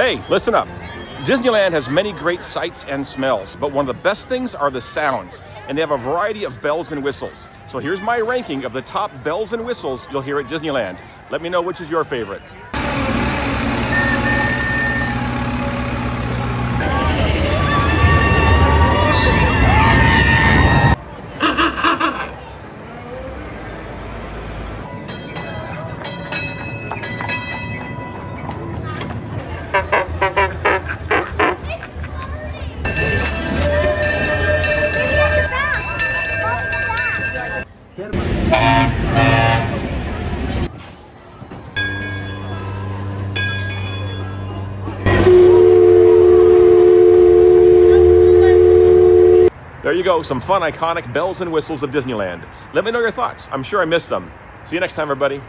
Hey, listen up. Disneyland has many great sights and smells, but one of the best things are the sounds, and they have a variety of bells and whistles. So here's my ranking of the top bells and whistles you'll hear at Disneyland. Let me know which is your favorite. There you go, some fun, iconic bells and whistles of Disneyland. Let me know your thoughts. I'm sure I missed some. See you next time, everybody.